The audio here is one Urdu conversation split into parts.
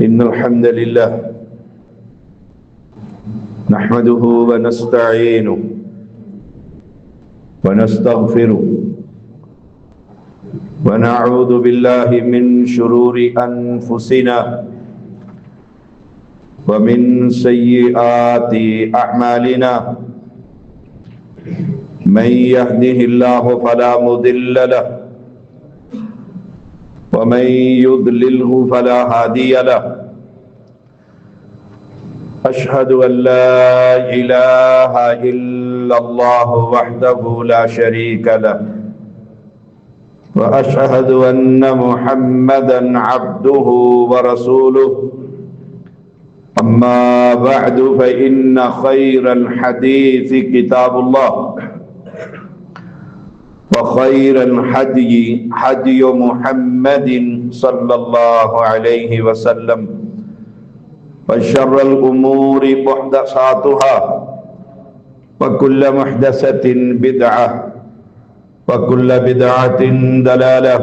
إن الحمد لله نحمده ونستعينه ونستغفره ونعوذ بالله من شرور أنفسنا ومن سيئات أعمالنا من يهده الله فلا مضل له ومن يضلله فلا هادي له أشهد أن لا إله إلا الله وحده لا شريك له وأشهد أن محمدا عبده ورسوله أما بعد فإن خير الحديث كتاب الله وخير الهدي هدي محمد صلى الله عليه وسلم وشر الأمور محدثاتها وكل محدثة بدعة وكل بدعة ضلالة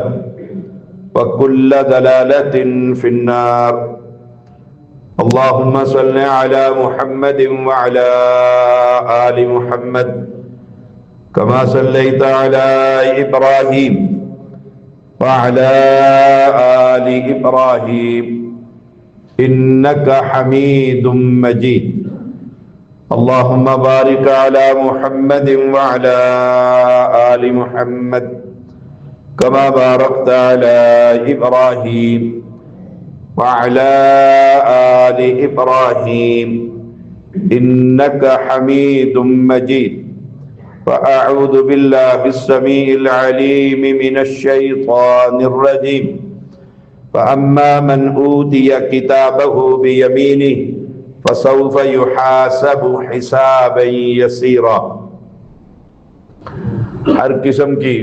وكل ضلالة في النار اللهم صل على محمد وعلى آل محمد كما صليت على إبراهيم وعلى آل إبراهيم إنك حميد مجيد اللهم بارك على محمد وعلى آل محمد كما باركت على إبراهيم وعلى آل إبراهيم إنك حميد مجيد فأعوذ بالله السميع العليم من الشيطان الرجيم فأما من أوتي كتابه بيمينه فسوف يحاسب حسابا يسيرا ہر قسم کی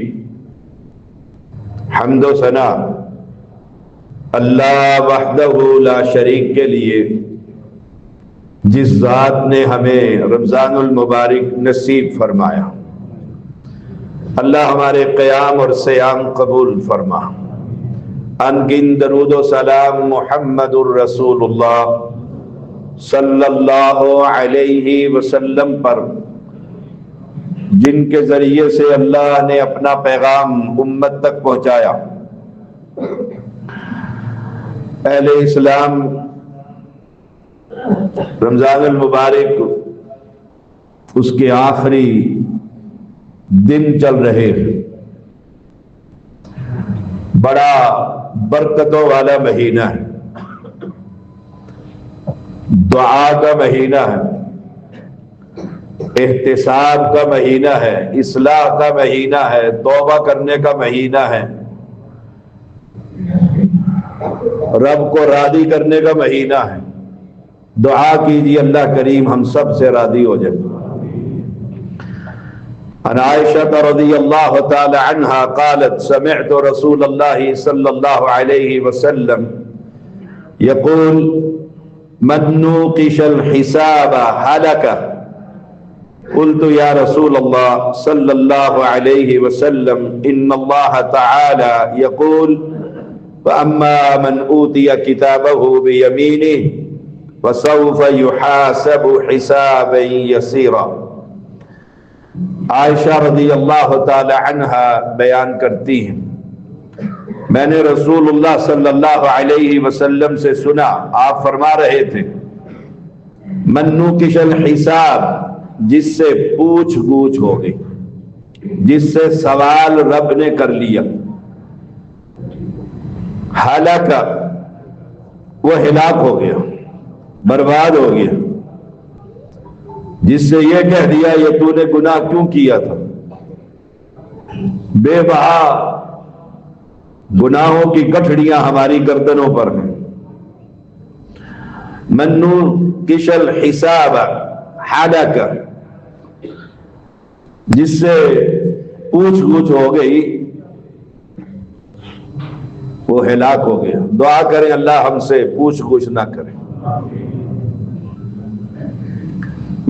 حمد و ثنا اللہ وحدہ لا شریک کے لیے، جس ذات نے ہمیں رمضان المبارک نصیب فرمایا۔ اللہ ہمارے قیام اور صیام قبول فرما۔ انگن درود و سلام محمد الرسول اللہ صلی اللہ علیہ وسلم پر، جن کے ذریعے سے اللہ نے اپنا پیغام امت تک پہنچایا۔ اہل اسلام رمضان المبارک اس کے آخری دن چل رہے ہیں۔ بڑا برکتوں والا مہینہ ہے، دعا کا مہینہ ہے، احتساب کا مہینہ ہے، اصلاح کا مہینہ ہے، توبہ کرنے کا مہینہ ہے، رب کو راضی کرنے کا مہینہ ہے۔ دعا کیجیے اللہ کریم ہم سب سے راضی ہو جائے۔ عن عائشة رضی اللہ تعالی عنہا قالت سمعت رسول اللہ صلی اللہ علیہ وسلم یقول من نوقش الحساب هلك قلت یا رسول اللہ صلی اللہ علیہ وسلم ان اللہ تعالی یقول فأما من أوتي كتابه بيمينه فسوف يحاسب حسابا يسيرا۔ عائشہ رضی اللہ تعالی عنہا بیان کرتی ہیں، میں نے رسول اللہ صلی اللہ علیہ وسلم سے سنا، آپ فرما رہے تھے من نوقش الحساب، جس سے پوچھ گچھ ہو گئی، جس سے سوال رب نے کر لیا، ہلاکا وہ ہلاک ہو گیا، برباد ہو گیا، جس سے یہ کہہ دیا یہ تو نے گناہ کیوں کیا تھا، بے بہا گناہوں کی گٹھڑیاں ہماری گردنوں پر ہیں۔ من نوقش الحساب ہلاک، جس سے پوچھ گچھ ہو گئی وہ ہلاک ہو گیا۔ دعا کریں اللہ ہم سے پوچھ گچھ نہ کریں۔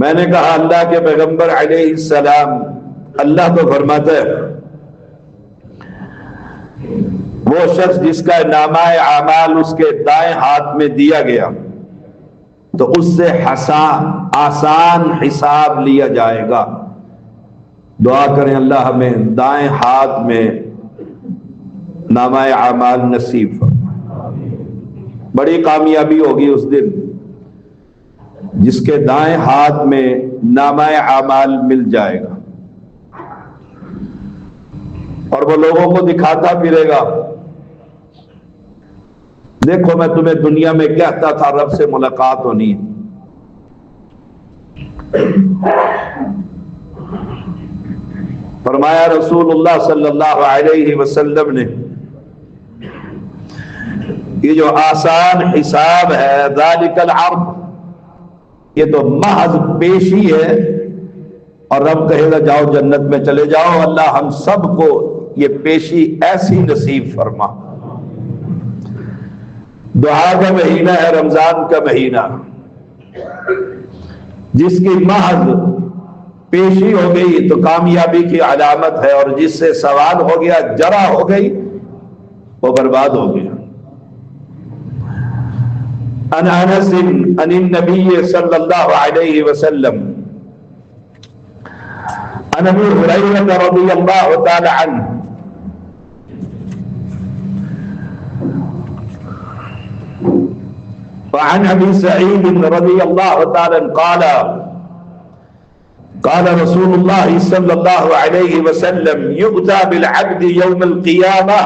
میں نے کہا اللہ کے پیغمبر علیہ السلام، اللہ تو فرماتا ہے وہ شخص جس کا نامہ اعمال اس کے دائیں ہاتھ میں دیا گیا تو اس سے آسان حساب لیا جائے گا۔ دعا کریں اللہ ہمیں دائیں ہاتھ میں نامہ اعمال نصیب فرمائے۔ بڑی کامیابی ہوگی اس دن جس کے دائیں ہاتھ میں نامہ اعمال مل جائے گا اور وہ لوگوں کو دکھاتا پھرے گا، دیکھو میں تمہیں دنیا میں کہتا تھا رب سے ملاقات ہونی ہے۔ فرمایا رسول اللہ صلی اللہ علیہ وسلم نے، یہ جو آسان حساب ہے ذالک العرض، یہ تو محض پیشی ہے، اور رب کہے گا جاؤ جنت میں چلے جاؤ۔ اللہ ہم سب کو یہ پیشی ایسی نصیب فرما۔ دعا کا مہینہ ہے رمضان کا مہینہ، جس کی محض پیشی ہو گئی تو کامیابی کی علامت ہے، اور جس سے سوال ہو گیا، جرا ہو گئی، وہ برباد ہو گیا۔ عن انس عن النبی صلی اللہ علیہ وسلم عن ابی ہریرہ رضی اللہ تعالی عنہ وعن ابی سعید رضی اللہ تعالی قال قال رسول اللہ صلی اللہ علیہ وسلم یؤتى بالعبد یوم القیامہ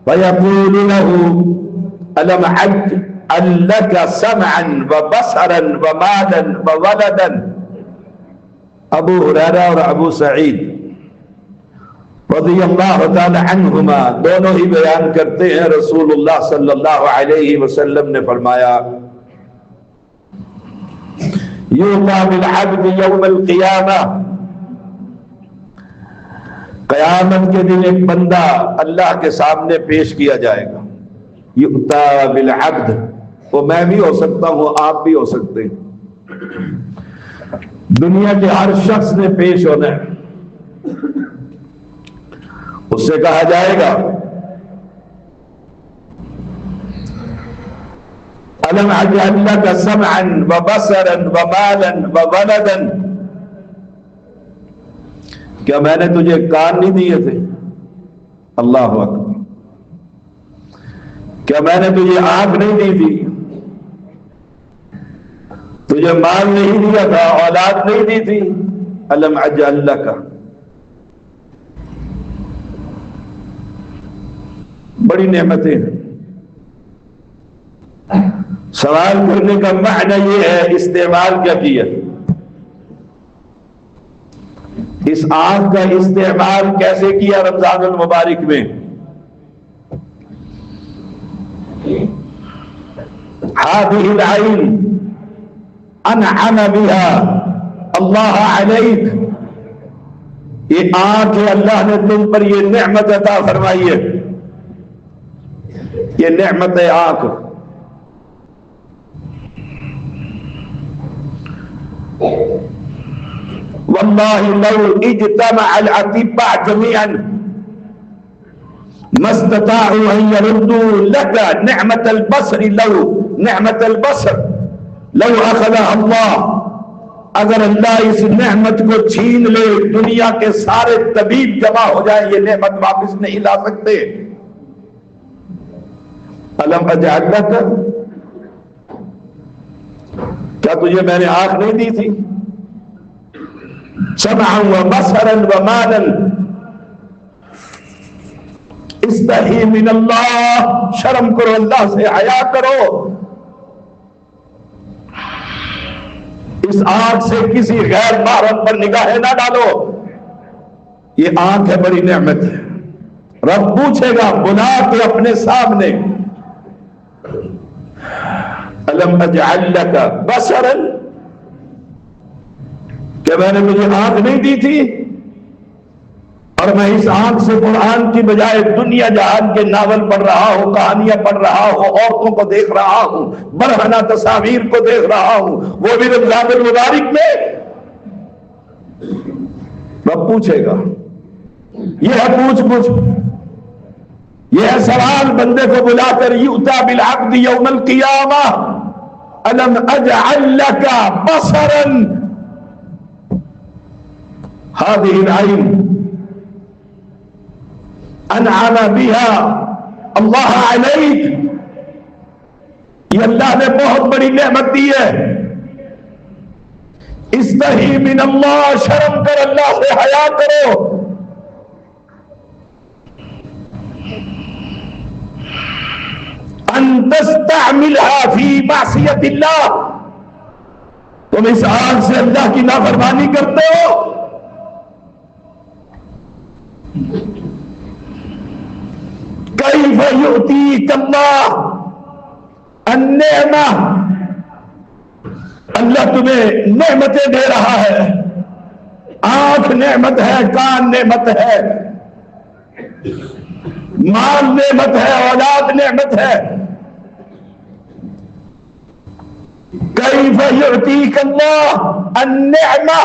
فیقول له ألم أجعل لك سمعا وبصرا ومالا وولدا۔ ابو ہریرہ اور ابو سعید رضی اللہ تعالی عنہما دونوں ہی بیان کرتے ہیں، رسول اللہ صلی اللہ علیہ وسلم نے فرمایا یؤتى بالعبد یوم القیامہ، قیامت کے دن ایک بندہ اللہ کے سامنے پیش کیا جائے گا۔ یؤتى بالعبد، وہ میں بھی ہو سکتا ہوں، آپ بھی ہو سکتے ہیں، دنیا کے ہر شخص نے پیش ہونا ہے۔ اس سے کہا جائے گا أَلَمْ أَجْعَلْ لَكَ سَمْعًا وَبَصَرًا وَمَالًا وَوَلَدًا، کیا میں نے تجھے کان نہیں دیے تھے؟ اللہ اکبر۔ کیا میں نے تجھے آنکھ نہیں دی تھی؟ تجھے مال نہیں دیا تھا، اولاد نہیں دی تھی؟ أَلَمْ أَجْعَلْ لَكَ، بڑی نعمتیں ہیں۔ سوال کرنے کا معنی یہ ہے استعمال کیا کیا، اس آنکھ کا استعمال کیسے کیا رمضان المبارک میں؟ هذه العين انعم بها اللہ علیک، یہ آنکھ ہے اللہ نے تم پر یہ نعمت عطا فرمائی ہے، یہ نعمت آنکھ۔ واللہ لو اجتمع الاطباء جميعا ما استطاعوا ان يردوا لك نعمة البصر، لو نعمة البصر لو اخذها اللہ، اگر اللہ اس نعمت کو چھین لے، دنیا کے سارے طبیب جمع ہو جائیں، یہ نعمت واپس نہیں لا سکتے۔ أَلَمْ أَجْعَلْ لَكَ، کیا تجھے میں نے آنکھ نہیں دی تھی؟ سمعا وبصرا ومالا، استحی من اللہ، شرم کرو اللہ سے، حیا کرو، اس آنکھ سے کسی غیر محرم پر نگاہیں نہ ڈالو، یہ آنکھ ہے بڑی نعمت ہے۔ رب پوچھے گا بلا کے اپنے سامنے، أَلَمْ أَجْعَلْ لَكَ بَصَرًا، کہ میں نے مجھے آنکھ نہیں دی تھی، اور میں اس آنکھ سے قرآن کی بجائے دنیا جہان کے ناول پڑھ رہا ہوں، کہانیاں پڑھ رہا ہوں، عورتوں کو دیکھ رہا ہوں، برہنہ تصاویر کو دیکھ رہا ہوں، وہ بھی رمضان المبارک میں۔ رب پوچھے گا، یہ ہے پوچھ یہ ہے سوال بندے کو بلا کر یؤتی بالعبد یوم القیامہ الم اجعل لک بصرا هذه العين انعم بها اللہ علیک، یہ اللہ نے بہت بڑی نعمت دی ہے، استحی من اللہ، شرم کر اللہ سے حیا کرو، ان تستعملها فی معصیت اللہ، تم اس آنکھ سے اللہ کی نافرمانی کرتے ہو، کیف یؤتیک اللہ النعمہ، اللہ تمہیں نعمتیں دے رہا ہے، آنکھ نعمت ہے، کان نعمت ہے، مال نعمت ہے، اولاد نعمت ہے، کیف یعطیک اللہ النعمہ،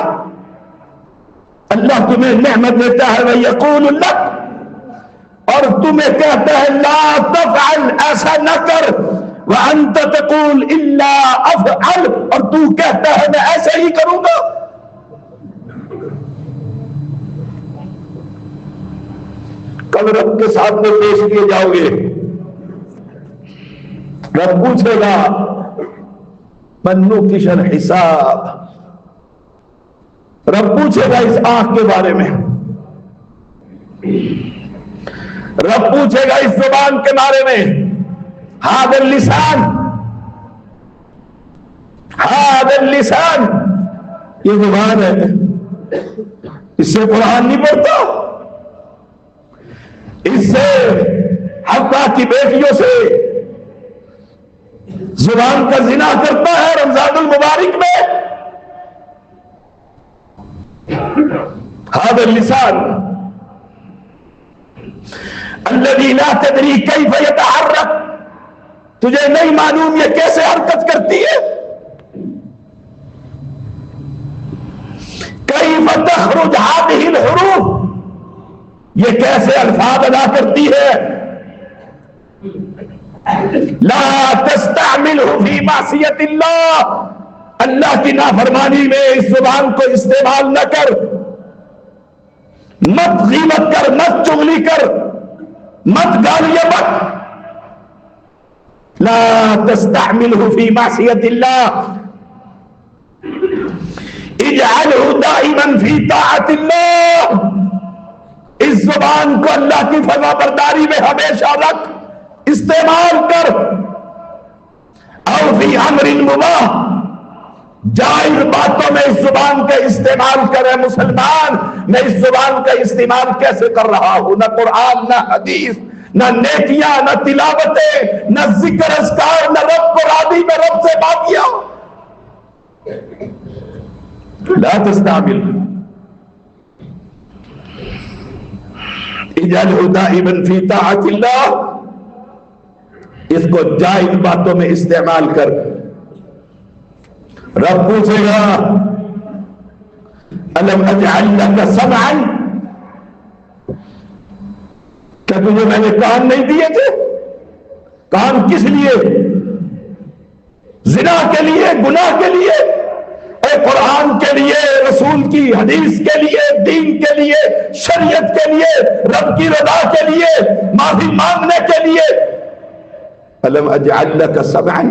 اللہ تمہیں نعمت دیتا ہے، ویقول لک، اور تمہیں کہتا ہے لا تفعل، ایسا نہ کر، وانت تقول الا افعل، اور تو کہتا ہے میں ایسا ہی کروں گا۔ کل رب کے ساتھ میں پیش کیے جاؤ گے، رب پوچھے گا من نوقش الحساب، رب پوچھے گا اس آنکھ کے بارے میں، رب پوچھے گا اس زبان کے بارے میں، هذا اللسان، هذا اللسان، یہ زبان ہے، اس سے قرآن نہیں پڑھتا، اس سے حقہ کی بیٹیوں سے زبان کا زنا کرتا ہے رمضان المبارک میں، هذا اللسان الذي لا تدري كيف يتحرك، تجھے نہیں معلوم یہ کیسے حرکت کرتی ہے، كيف تخرج هذه الحروف، یہ کیسے الفاظ ادا کرتی ہے، لا تستعمله في معصیت اللہ، اللہ کی نافرمانی میں اس زبان کو استعمال نہ کر، مت غیبت کر، مت چغلی کر، مت گالیاں مت، لا تستعمله في معصیت اللہ، اجعله دائما في طاعت اللہ، اس زبان کو اللہ کی فرما برداری میں ہمیشہ رکھ، استعمال کر، او فی امر مباح، جائز باتوں میں اس زبان کا استعمال کرے۔ مسلمان، میں اس زبان کا استعمال کیسے کر رہا ہوں؟ نہ قرآن، نہ حدیث، نہ نیکیاں، نہ تلاوتیں، نہ ذکر اذکار، نہ رب کو راضی میں رب سے باقیہ، لا تستعمل، اجعلہ دائما فی طاعت اللہ، اس کو جائز باتوں میں استعمال کر۔ رب پوچھے گا الم اجعل لک سمعا، کیا تجھے میں نے کان نہیں دیے تھے؟ کان کس لیے؟ زنا کے لیے، گناہ کے لیے، اے قرآن کے لیے، رسول کی حدیث کے لیے، دین کے لیے، شریعت کے لیے، رب کی رضا کے لیے، معافی مانگنے کے لیے۔ الم اجعل لک سمعا،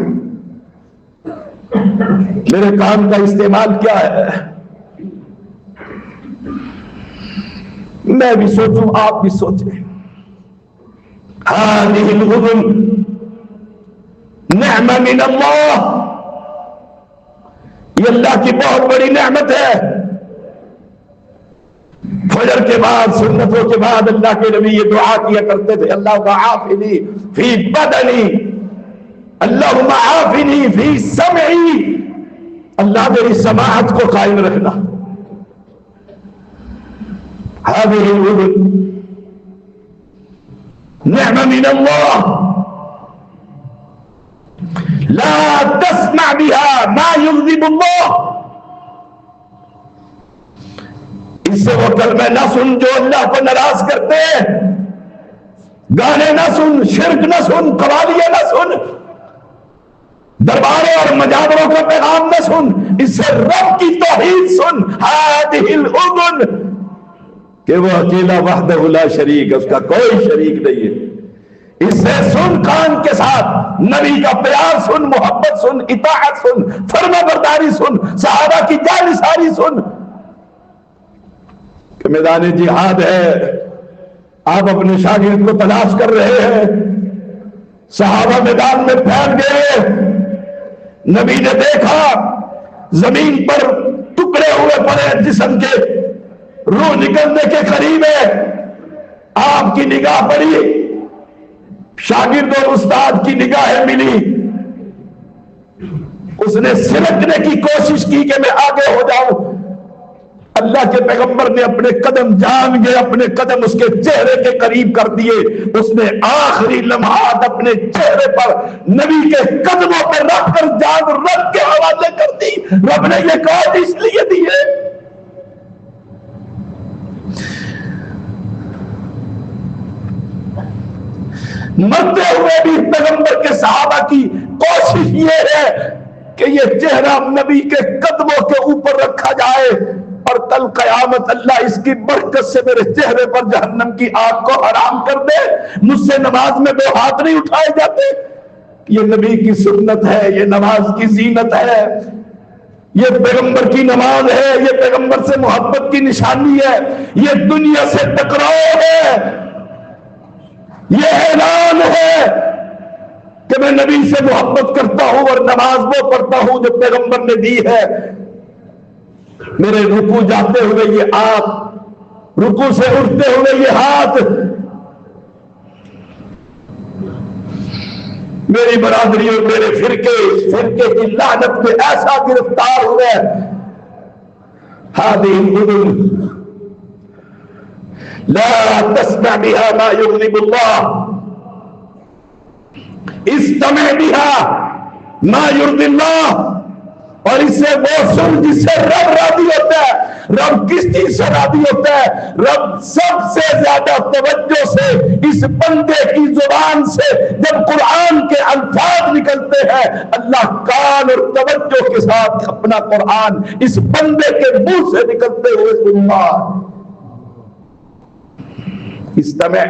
میرے کام کا استعمال کیا ہے؟ میں بھی سوچوں، آپ بھی سوچیں۔ هذه الأذن نعمة من اللہ، یہ اللہ کی بہت بڑی نعمت ہے۔ فجر کے بعد، سنتوں کے بعد اللہ کے نبی یہ دعا کیا کرتے تھے، اللہم عافنی فی بدنی، اللہم عافنی فی سمعی، اللہ میری سماعت کو قائم رکھنا۔ هذه الأذن نعمة من اللہ، لا تسمع بها ما يغضب اللہ، اس سے وہ کلمہ نہ سن جو اللہ کو ناراض کرتے ہیں، گانے نہ سن، شرک نہ سن، قوالیاں نہ سن، درباروں اور مجاوروں کا پیغام نہ سن، اس سے رب کی توحید سن. هذه الاذن، کہ وہ اکیلا وحدہ لا شریک، اس کا کوئی شریک نہیں ہے. اس سے سن، کان کے ساتھ نبی کا پیار سن، محبت سن، اطاعت سن، فرما برداری سن، صحابہ کی جانثاری سن. کہ میدان جہاد ہے، آپ اپنے شاگرد کو تلاش کر رہے ہیں، صحابہ میدان میں پھیل گئے، نبی نے دیکھا زمین پر ٹکڑے ہوئے پڑے جسم کے، روح نکلنے کے قریب ہے. آپ کی نگاہ پڑی، شاگرد اور استاد کی نگاہیں ملی. اس نے سلکنے کی کوشش کی کہ میں آگے ہو جاؤں. اللہ کے پیغمبر نے اپنے قدم جان گئے، اپنے قدم اس کے چہرے کے قریب کر دیے. اس نے آخری لمحات اپنے چہرے پر نبی کے قدموں پر رکھ کر جان رب کے حوالے کر دی. رب نے یہ کام اس لیے دی ہے. مرتے ہوئے بھی پیغمبر کے صحابہ کی کوشش یہ ہے کہ یہ چہرہ نبی کے قدموں کے اوپر رکھا جائے، اور کل قیامت اللہ اس کی برکت سے میرے چہرے پر جہنم کی آگ کو حرام کر دے. مجھ سے نماز میں 2 ہاتھ نہیں اٹھائے جاتے. یہ نبی کی سنت ہے، یہ نماز کی زینت ہے، یہ پیغمبر کی نماز ہے، یہ پیغمبر سے محبت کی نشانی ہے، یہ دنیا سے ٹکراؤ ہے، یہ اعلان ہے کہ میں نبی سے محبت کرتا ہوں اور نماز وہ پڑھتا ہوں جو پیغمبر نے دی ہے. میرے رکوع جاتے ہوئے یہ آپ، رکوع سے اٹھتے ہوئے یہ ہاتھ، میری برادری اور میرے فرقے کی لعنت میں ایسا گرفتار ہوئے. هذه الأذن لا تسمع بها ما يغضب الله، استمع بها ما يرضي الله. اور اس سے وہ سن جس سے رب راضی ہوتا ہے. رب کس چیز سے راضی ہوتا ہے؟ رب سب سے زیادہ توجہ سے اس بندے کی زبان سے جب قرآن کے الفاظ نکلتے ہیں، اللہ کان اور توجہ کے ساتھ اپنا قرآن اس بندے کے منہ سے نکلتے ہوئے سنتا. استمع.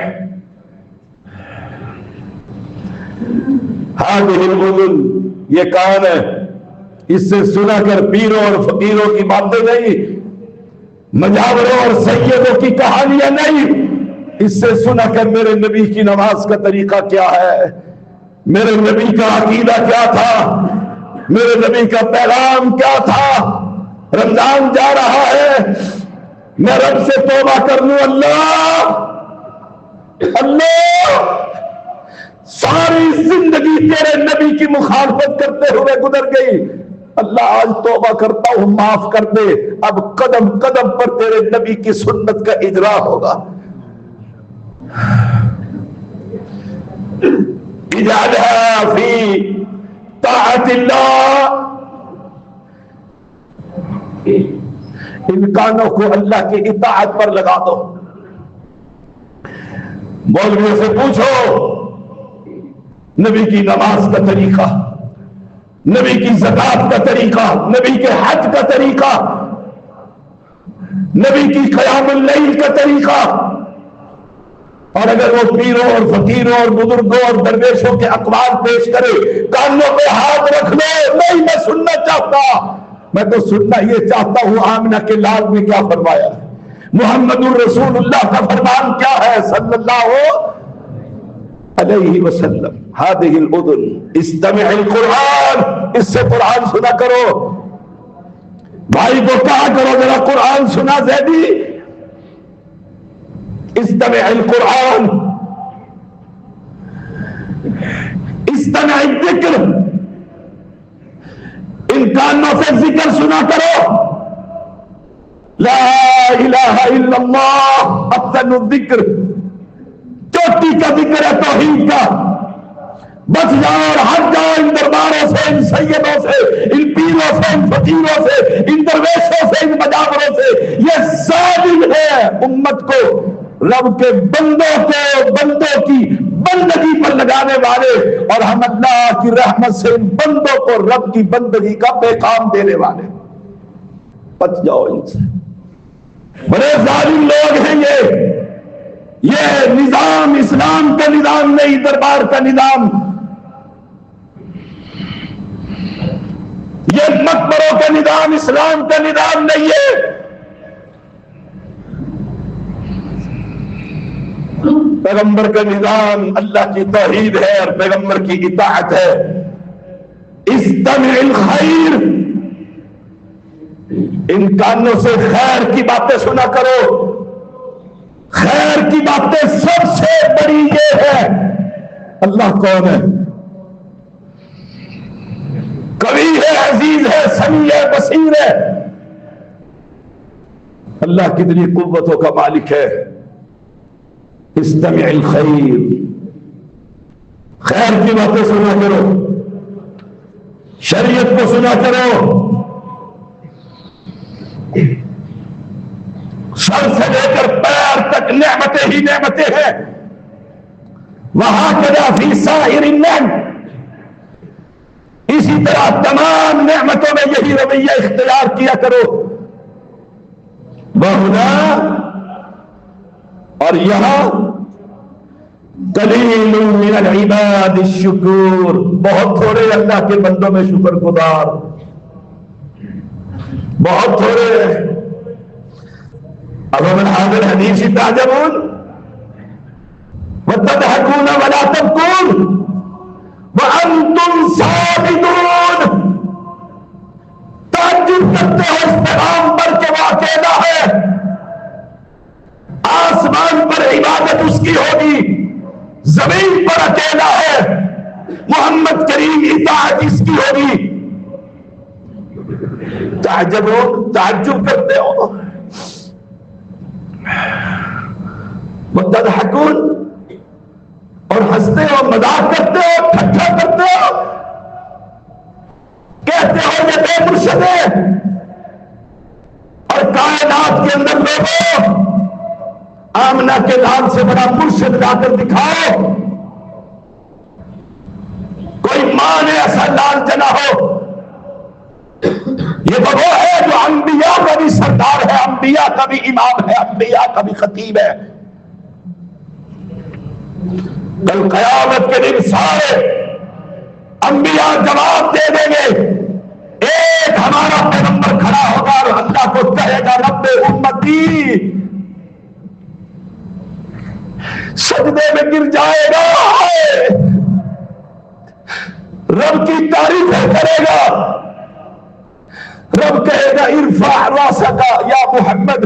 هذه الأذن، یہ کان ہے، اس سے سنا کر پیروں اور فقیروں کی باتیں نہیں، مجاوروں اور سیدوں کی کہانیاں نہیں. اس سے سنا کر میرے نبی کی نماز کا طریقہ کیا ہے، میرے نبی کا عقیدہ کیا تھا، میرے نبی کا پیغام کیا تھا. رمضان جا رہا ہے، میں رب سے توبہ کر لوں. اللہ ساری زندگی تیرے نبی کی مخالفت کرتے ہوئے گزر گئی. اللہ آج توبہ کرتا ہوں، معاف کر دے. اب قدم قدم پر تیرے نبی کی سنت کا اجرا ہوگا. اجعلها فی طاعت اللہ، ان کانوں کو اللہ کی اطاعت پر لگا دو. مولویوں سے پوچھو نبی کی نماز کا طریقہ، نبی کی زکات کا طریقہ، نبی کے حج کا طریقہ، نبی کی قیام اللیل کا طریقہ. اور اگر وہ پیروں اور فقیروں اور بزرگوں اور درویشوں کے اقوال پیش کرے، کانوں پہ ہاتھ رکھ لو. نہیں، میں سننا چاہتا، میں تو سننا یہ چاہتا ہوں آمنہ کے لال نے کیا فرمایا، محمد الرسول اللہ کا فرمان کیا ہے صلی اللہ علیہ وسلم. هذه الاذن استمع القرآن، اس سے قرآن سنا کرو. بھائی کو کہا کرو ذرا قرآن سنا زیدی. استمع القرآن، استمع الذکر، ان کانوں سے ذکر سنا کرو. لا الہ الا اللہ احسن الذکر، چوٹی کا ذکر ہے توحید کا. بس یار ہٹ جاؤ ان درباروں سے، ان سیدوں سے، ان پیروں سے، ان فقیروں سے، ان درویشوں سے، ان مجاوروں سے. یہ ظالم ہے امت کو، رب کے بندوں کی لگانے والے، اور ہم اللہ کی رحمت سے ان بندوں کو رب کی بندگی کا پیغام دینے والے. بچ جاؤ ان سے. بڑے ظالم لوگ ہیں یہ نظام اسلام کا نظام نہیں، دربار کا نظام، یہ مقبروں کا نظام اسلام کا نظام نہیں ہے. پیغمبر کا نظام اللہ کی توحید ہے اور پیغمبر کی اطاعت ہے. استمع الخیر، ان کانوں سے خیر کی باتیں سنا کرو. خیر کی باتیں سب سے بڑی یہ ہے اللہ کون ہے، قوی ہے، عزیز ہے، سمیع ہے، بصیر ہے. اللہ کتنی قوتوں کا مالک ہے. استمع الخیر، خیر کی باتیں سنا کرو، شریعت کو سنا کرو. سر سے لے کر پیر تک نعمتیں ہی نعمتیں ہیں. وہاں کدا فی سائر النعم، اسی طرح تمام نعمتوں میں یہی رویہ اختیار کیا کرو. وہنا، اور یہاں قلیل من العباد الشکور، بہت تھوڑے اللہ کے بندوں میں شکر گزار، بہت تھوڑے. اب من هذا الحديث تعجبون وتضحكون ولا تبكون وانتم سامدون. تعجب کرتے ہو اس پیغام پر کہ وہ اکیلا ہے، آسمان پر عبادت اس کی ہوگی، زمین پر اکیلا ہے، محمد کریم اطاعت اس کی ہوگی. تعجب کرتے ہو. وتضحكون، اور ہنستے ہو، مذاق کرتے ہو، ٹھٹھا کرتے ہو، کہتے ہو یہ بے مرشد ہے. اور کائنات کے اندر لوگوں، آمنہ کے نام سے بڑا مرشد لا کر دکھاؤ. کوئی ماں نے ایسا لال جنا ہو. یہ وہ ہے جو انبیاء کا بھی سردار ہے، انبیاء کا بھی امام ہے، انبیاء کا بھی خطیب ہے. کل قیامت کے دن سارے انبیاء جواب دے دیں گے. ایک ہمارا پیغمبر کھڑا ہوگا اور اللہ کو کہے گا رب امتی، سجدے میں گر جائے گا، رب کی تعریفیں کرے گا. رب کہے گا ارفع راسک یا محمد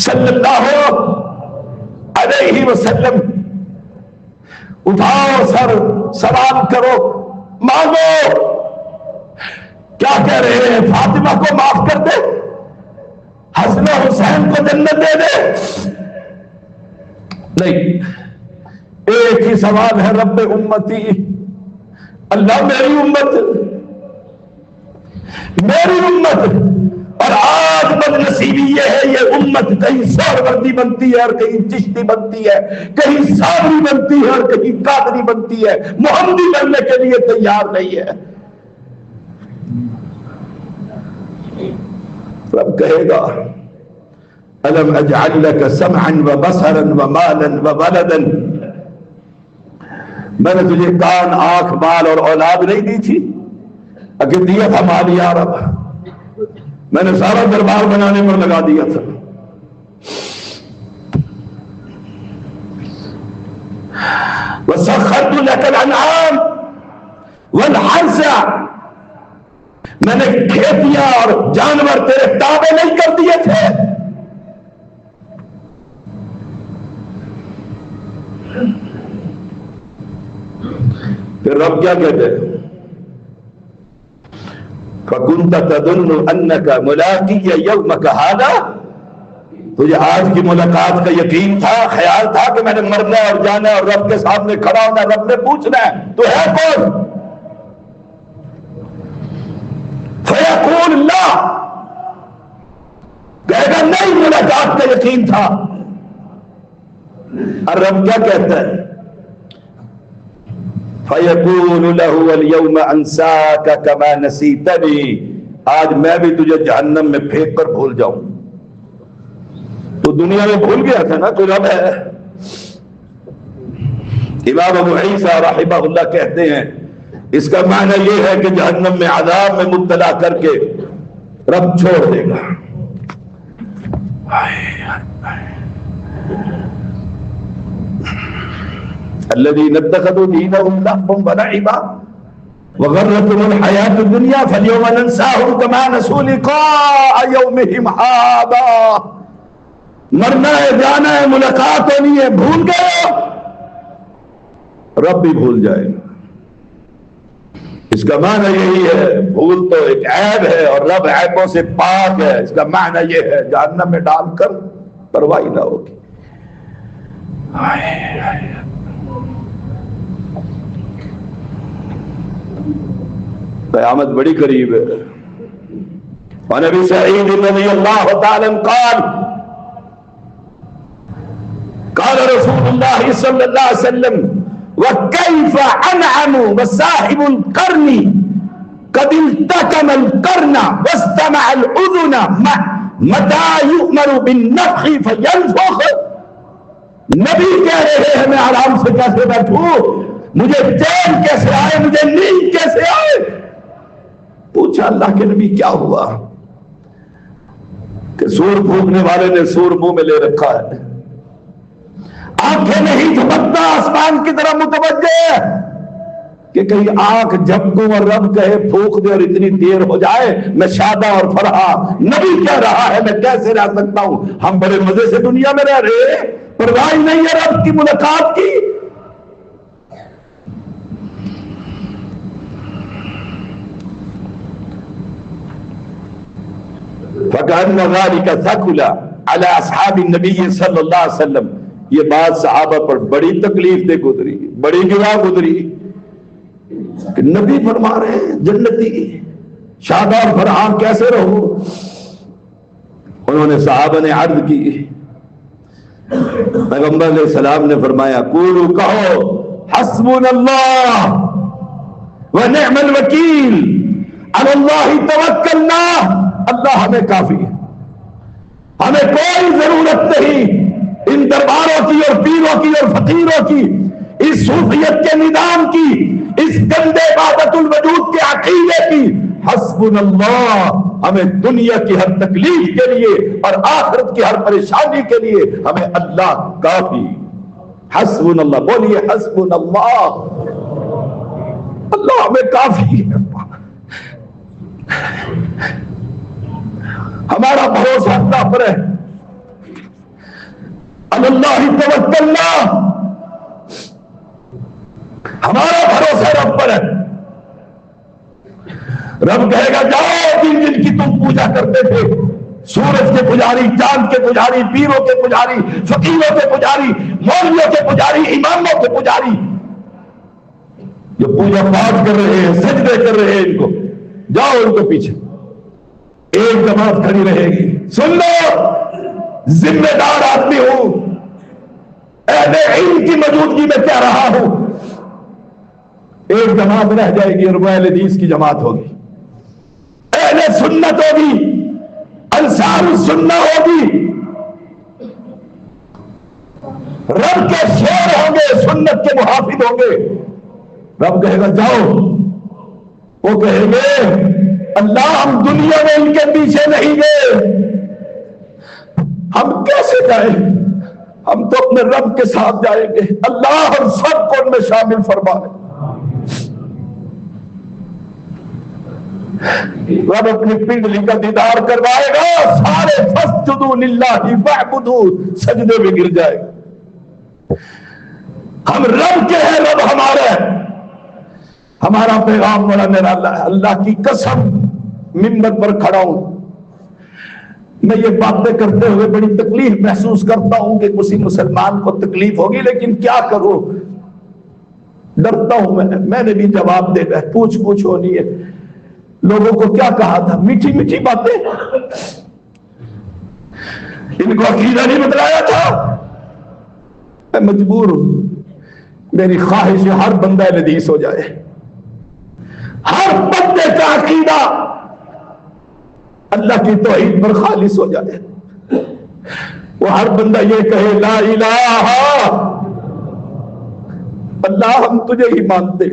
صلی اللہ علیہ وسلم، اٹھاؤ سر، سلام کرو، مانگو. کیا کہہ رہے ہیں؟ فاطمہ کو معاف کر دے، حسن حسین کو جنت دے دے. نہیں، ایک ہی سوال ہے رب امتی، اللہ میری امت، میری امت. اور آج بدنصیبی یہ ہے، یہ امت کہیں سہروردی بنتی ہے اور کہیں چشتی بنتی ہے، کہیں صابری بنتی ہے اور کہیں قادری بنتی ہے، محمدی بننے کے لیے تیار نہیں ہے. رب کہے گا الم اجعل لك سمعا وبصرا ومالا وولدا، میں نے تجھے کان، آنکھ، مال اور اولاد نہیں دی تھی؟ اگر دیا تھا مال یا رب، میں نے سارا دربار بنانے پر لگا دیا تھا. وسخرت لك الانعام والحرث، میں نے کھیتیاں اور جانور تیرے تابع نہیں کر دیے تھے؟ پھر رب کیا کہتے ہیں؟ فَكُنْتَ تَظُنُّ أَنَّكَ مُلَاقِيَ يَوْمَكَ هَذَا، تجھے آج کی ملاقات کا یقین تھا، خیال تھا کہ میں نے مرنا اور جانا اور رب کے سامنے کھڑا ہونا، رب نے پوچھنا ہے تو ہے کون؟ فَيَقُولُ اللَّهُ، کہے گا نہیں، ملاقات کا یقین تھا. اور رب کیا کہتا ہے؟ فَيَقُولُ لَهُ الْيَوْمَ أَنْسَاكَ كَمَا نَسِيتَنِي، آج میں بھی تجھے جہنم میں پھینک کر بھول جاؤں. تو دنیا میں بھول گیا تھا نا کوئی رب ہے. امام ابو عیسیٰ رحمہ اللہ کہتے ہیں اس کا معنی یہ ہے کہ جہنم میں عذاب میں مبتلا کر کے رب چھوڑ دے گا. الذين اتخذوا دينهم لهوا ولعبا وغرتهم الحياة الدنيا فاليوم ننساهم كما نسوا لقاء يومهم هذا. مرنا ہے، جانا ہے، ملاقات ہونی ہے، بھول گئے رب بھی بھول جائے گا. اس کا معنی یہی ہے، بھول تو ایک عیب ہے اور رب عیبوں سے پاک ہے. اس کا معنی یہ ہے جہنم میں ڈال کر پرواہی نہ ہوگی. قیامت بڑی قریب ہے. وعن ابی سعید رضی اللہ تعالی عنہ قال قال رسول اللہ صلی اللہ علیہ وسلم وَكَيْفَ أَنْعَمُ وَصَاحِبُ الْقَرْنِ قَدْ الْتَكَمَ الْقَرْنَ وَاسْتَمَعَ الْأُذُنَ مَتَى يُؤْمَرُ بِالنَّفْخِ فَيَنْفُخُ. نبی کہہ رہے ہیں میں آرام سے کیسے بیٹھوں، مجھے چین کیسے آئے، مجھے نیند کیسے آئے. پوچھا اللہ کے نبی کیا ہوا؟ کہ سور پھونکنے والے نے سور منہ میں لے رکھا ہے، آنکھیں نہیں جھپکتا، آسمان کی طرف متوجہ ہے کہ کہیں آنکھ جھپکوں اور رب کہے پھونک دے اور اتنی دیر ہو جائے میں شادہ اور فرحا. نبی کہہ رہا ہے میں کیسے رہ سکتا ہوں. ہم بڑے مزے سے دنیا میں رہ رہے، پرواہ نہیں ہے رب کی ملاقات کی. فَكَأَنَّ ذَلِكَ ثَقُلَ عَلَى أَصْحَابِ النَّبِيِّ صلی اللہ علیہ وسلم. یہ بات صحابہ پر بڑی تکلیف دے گزری، بڑی گواہ گزری کہ نبی فرما رہے ہیں جنتی شادہ اور فرحان کیسے رہو. انہوں نے صحابہ نے عرض کی، پیغمبر علیہ السلام نے فرمایا قولوا کہو حسبنا اللہ ونعم الوکیل علی اللہ توکلنا. اللہ ہمیں کافی ہے، ہمیں کوئی ضرورت نہیں ان درباروں کی اور پیروں کی اور فقیروں کی، اس صوفیت کے نظام کی، اس گندے عبادت الوجود کے عقیدے کی. حسبنا اللہ، ہمیں دنیا کی ہر تکلیف کے لیے اور آخرت کی ہر پریشانی کے لیے ہمیں اللہ کافی. حسبنا اللہ، بولیے حسبنا اللہ، اللہ ہمیں کافی ہے. ہمارا بھروسہ اللہ پر ہے. اللہ توکلنا، ہمارا بھروسہ رب پر ہے. رب کہے گا جاؤ جن کی تم پوجا کرتے تھے، سورج کے پجاری، چاند کے پجاری، پیروں کے پجاری، فقیروں کے پجاری، مولویوں کے پجاری، اماموں کے پجاری، جو پوجا پاٹ کر رہے ہیں، سجدے کر رہے ہیں، ان کو جاؤ ان کو پیچھے. ایک جماعت کھڑی رہے گی. سن لو، ذمہ دار آدمی ہوں، اہل علم کی موجودگی میں کہہ رہا ہوں. ایک جماعت رہ جائے گی اور وہ اہل حدیث کی جماعت ہوگی، اہل سنت ہوگی، انصار السنہ ہوگی. رب کے شیر ہوں گے، سنت کے محافظ ہوں گے. رب کہے گا جاؤ، وہ کہیں گے اللہ ہم دنیا میں ان کے پیچھے نہیں گئے، ہم کیسے جائیں، ہم تو اپنے رب کے ساتھ جائیں گے. اللہ ہم سب کو ان میں شامل فرمائے. رب اپنی پنڈلی کا دیدار کروائے گا، سارے فسجدوا للہ واعبدوا سجدے میں گر جائے گا. ہم رب کے ہیں، رب ہمارا ہے. ہمارا پیغام بڑا نرالا ہے. اللہ کی قسم منبر پر کھڑا ہوں میں، یہ باتیں کرتے ہوئے بڑی تکلیف محسوس کرتا ہوں کہ کسی مسلمان کو تکلیف ہوگی، لیکن کیا کروں، ڈرتا ہوں. میں نے بھی جواب دینا ہے، پوچھ ہونی ہے. لوگوں کو کیا کہا تھا، میٹھی میٹھی باتیں، ان کو عقیدہ نہیں بتلایا تھا. میں مجبور ہوں، میری خواہش ہے ہر بندہ حدیث ہو جائے، ہر بندے کا عقیدہ اللہ کی توحید پر خالص ہو جائے، وہ ہر بندہ یہ کہے لا الہ، اللہ ہم تجھے ہی مانتے،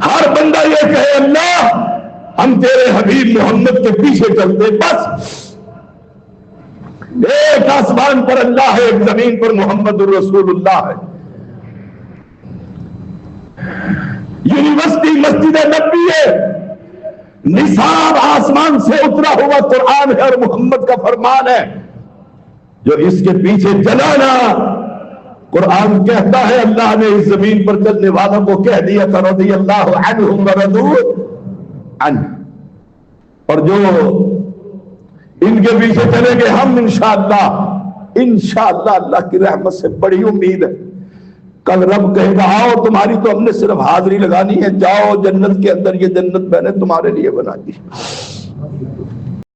ہر بندہ یہ کہے اللہ ہم تیرے حبیب محمد کے پیچھے چلتے، بس ایک آسمان پر اللہ ہے، ایک زمین پر محمد الرسول اللہ ہے، یونیورسٹی مسجد نبوی ہے، نصاب آسمان سے اترا ہوا قرآن ہے اور محمد کا فرمان ہے، جو اس کے پیچھے چلانا، قرآن کہتا ہے اللہ نے اس زمین پر چلنے والوں کو کہہ دیا تھا رضی اللہ عنہم ورضوا عنہ، اور جو ان کے پیچھے چلیں گے ہم انشاءاللہ اللہ کی رحمت سے بڑی امید ہے، کل رب کہے گا آؤ تمہاری تو ہم نے صرف حاضری لگانی ہے، جاؤ جنت کے اندر، یہ جنت میں نے تمہارے لیے بنا دی۔